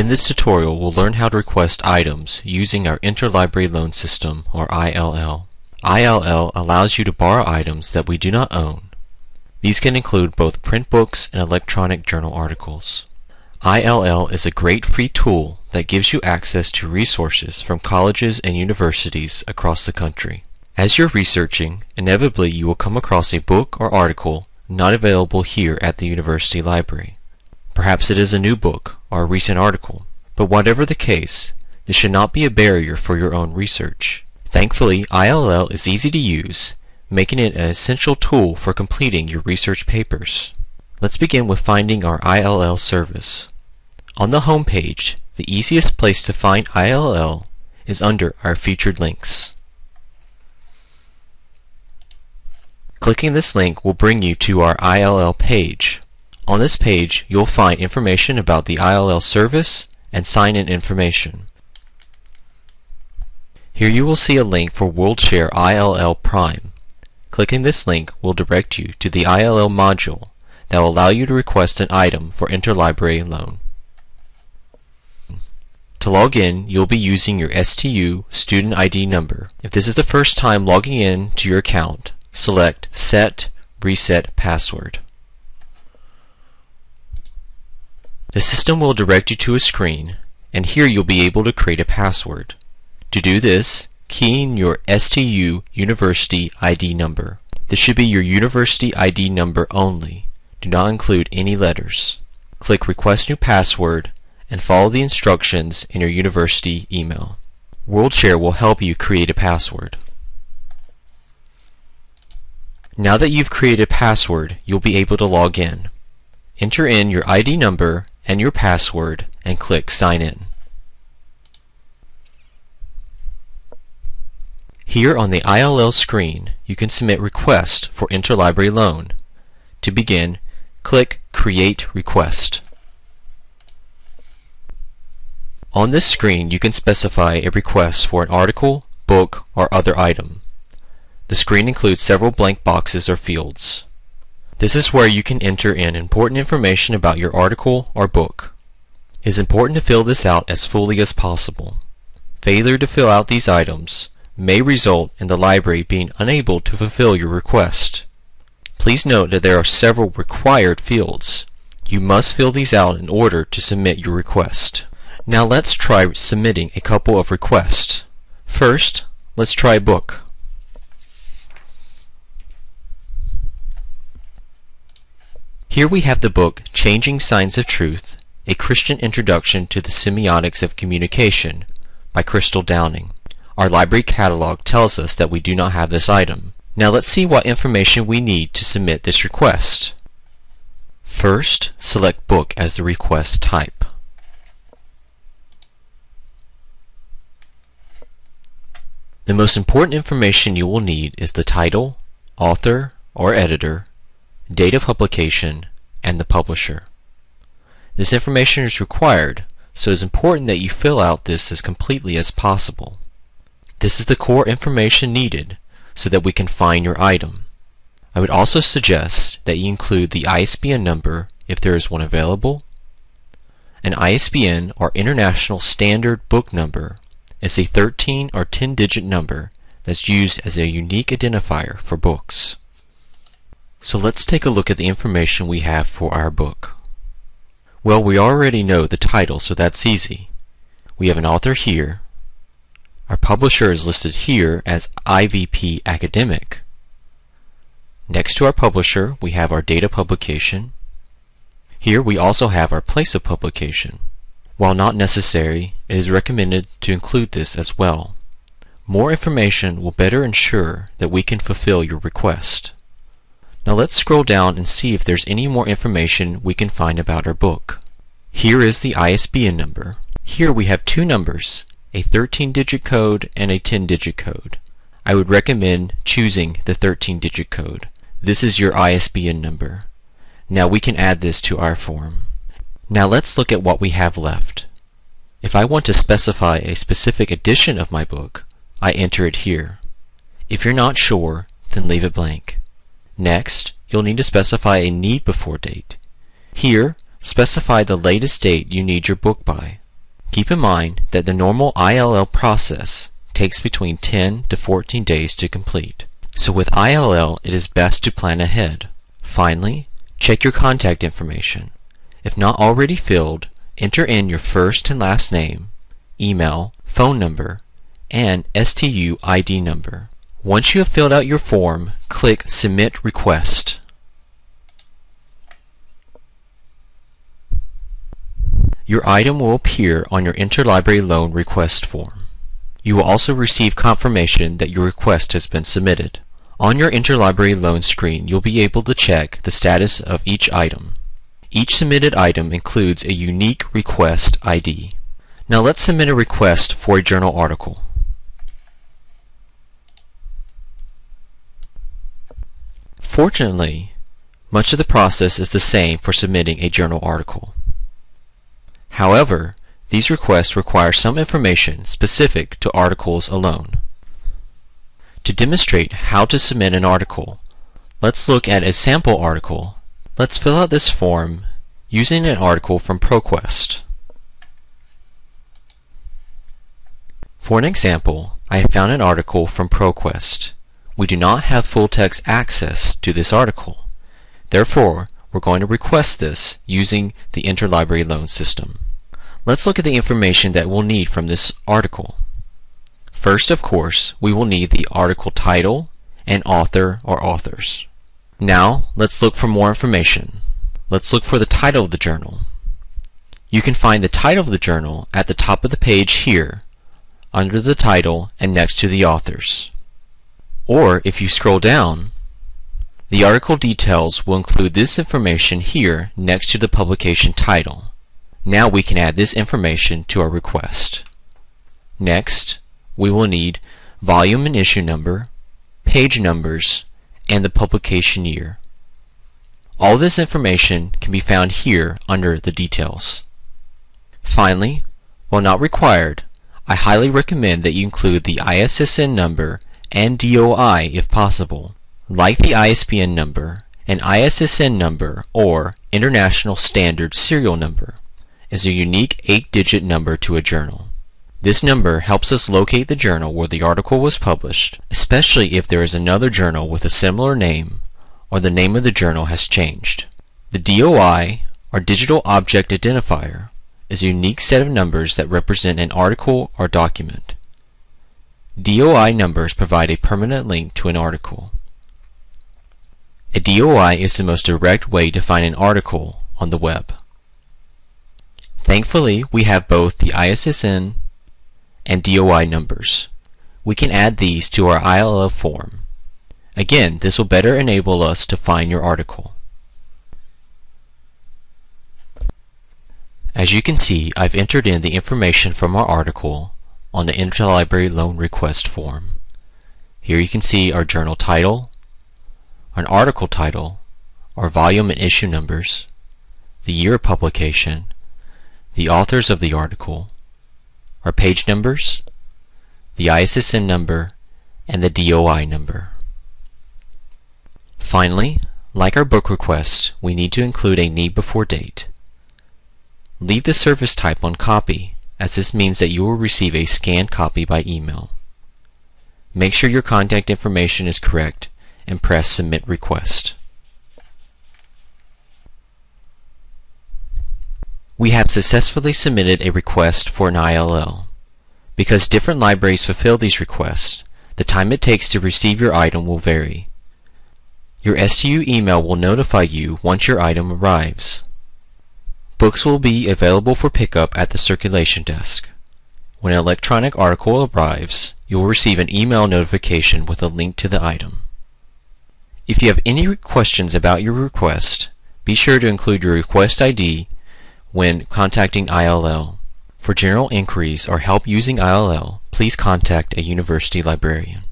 In this tutorial, we'll learn how to request items using our Interlibrary Loan System, or ILL. ILL allows you to borrow items that we do not own. These can include both print books and electronic journal articles. ILL is a great free tool that gives you access to resources from colleges and universities across the country. As you're researching, inevitably you will come across a book or article not available here at the university library. Perhaps it is a new book or a recent article, but whatever the case, this should not be a barrier for your own research. Thankfully, ILL is easy to use, making it an essential tool for completing your research papers. Let's begin with finding our ILL service. On the home page, the easiest place to find ILL is under our featured links. Clicking this link will bring you to our ILL page. On this page, you'll find information about the ILL service and sign-in information. Here you will see a link for WorldShare ILL Prime. Clicking this link will direct you to the ILL module that will allow you to request an item for Interlibrary Loan. To log in, you'll be using your STU student ID number. If this is the first time logging in to your account, select Set Reset Password. The system will direct you to a screen, and here you'll be able to create a password. To do this, key in your STU University ID number. This should be your University ID number only. Do not include any letters. Click Request New Password and follow the instructions in your university email. WorldShare will help you create a password. Now that you've created a password, you'll be able to log in. Enter in your ID number and your password and click Sign In. Here on the ILL screen, you can submit request for Interlibrary Loan. To begin, click Create Request. On this screen, you can specify a request for an article, book, or other item. The screen includes several blank boxes or fields. This is where you can enter in important information about your article or book. It is important to fill this out as fully as possible. Failure to fill out these items may result in the library being unable to fulfill your request. Please note that there are several required fields. You must fill these out in order to submit your request. Now let's try submitting a couple of requests. First, let's try a book. Here we have the book Changing Signs of Truth, A Christian Introduction to the Semiotics of Communication by Crystal Downing. Our library catalog tells us that we do not have this item. Now let's see what information we need to submit this request. First, select Book as the request type. The most important information you will need is the title, author or editor, date of publication, and the publisher. This information is required, so it's important that you fill out this as completely as possible. This is the core information needed so that we can find your item. I would also suggest that you include the ISBN number if there is one available. An ISBN, or International Standard Book Number, is a 13 or 10-digit number that's used as a unique identifier for books. So let's take a look at the information we have for our book. Well, we already know the title, so that's easy. We have an author here. Our publisher is listed here as IVP Academic. Next to our publisher, we have our date of publication. Here we also have our place of publication. While not necessary, it is recommended to include this as well. More information will better ensure that we can fulfill your request. Now let's scroll down and see if there's any more information we can find about our book. Here is the ISBN number. Here we have two numbers, a 13-digit code and a 10-digit code. I would recommend choosing the 13-digit code. This is your ISBN number. Now we can add this to our form. Now let's look at what we have left. If I want to specify a specific edition of my book, I enter it here. If you're not sure, then leave it blank. Next, you'll need to specify a need before date. Here, specify the latest date you need your book by. Keep in mind that the normal ILL process takes between 10 to 14 days to complete. So with ILL, it is best to plan ahead. Finally, check your contact information. If not already filled, enter in your first and last name, email, phone number, and STU ID number. Once you have filled out your form, click Submit Request. Your item will appear on your Interlibrary Loan request form. You will also receive confirmation that your request has been submitted. On your Interlibrary Loan screen, you'll be able to check the status of each item. Each submitted item includes a unique request ID. Now let's submit a request for a journal article. Fortunately, much of the process is the same for submitting a journal article. However, these requests require some information specific to articles alone. To demonstrate how to submit an article, let's look at a sample article. Let's fill out this form using an article from ProQuest. For an example, I have found an article from ProQuest. We do not have full-text access to this article. Therefore, we're going to request this using the Interlibrary Loan system. Let's look at the information that we'll need from this article. First, of course, we will need the article title and author or authors. Now, let's look for more information. Let's look for the title of the journal. You can find the title of the journal at the top of the page here, under the title and next to the authors. Or, if you scroll down, the article details will include this information here next to the publication title. Now we can add this information to our request. Next, we will need volume and issue number, page numbers, and the publication year. All this information can be found here under the details. Finally, while not required, I highly recommend that you include the ISSN number and DOI if possible. Like the ISBN number, an ISSN number, or International Standard Serial Number, is a unique 8-digit number to a journal. This number helps us locate the journal where the article was published, especially if there is another journal with a similar name or the name of the journal has changed. The DOI, or Digital Object Identifier, is a unique set of numbers that represent an article or document. DOI numbers provide a permanent link to an article. A DOI is the most direct way to find an article on the web. Thankfully, we have both the ISSN and DOI numbers. We can add these to our ILL form. Again, this will better enable us to find your article. As you can see, I've entered in the information from our article on the Interlibrary Loan request form. Here you can see our journal title, an article title, our volume and issue numbers, the year of publication, the authors of the article, our page numbers, the ISSN number, and the DOI number. Finally, like our book request, we need to include a need before date. Leave the service type on copy, as this means that you will receive a scanned copy by email. Make sure your contact information is correct and press Submit Request. We have successfully submitted a request for an ILL. Because different libraries fulfill these requests, the time it takes to receive your item will vary. Your STU email will notify you once your item arrives. Books will be available for pickup at the circulation desk. When an electronic article arrives, you will receive an email notification with a link to the item. If you have any questions about your request, be sure to include your request ID when contacting ILL. For general inquiries or help using ILL, please contact a university librarian.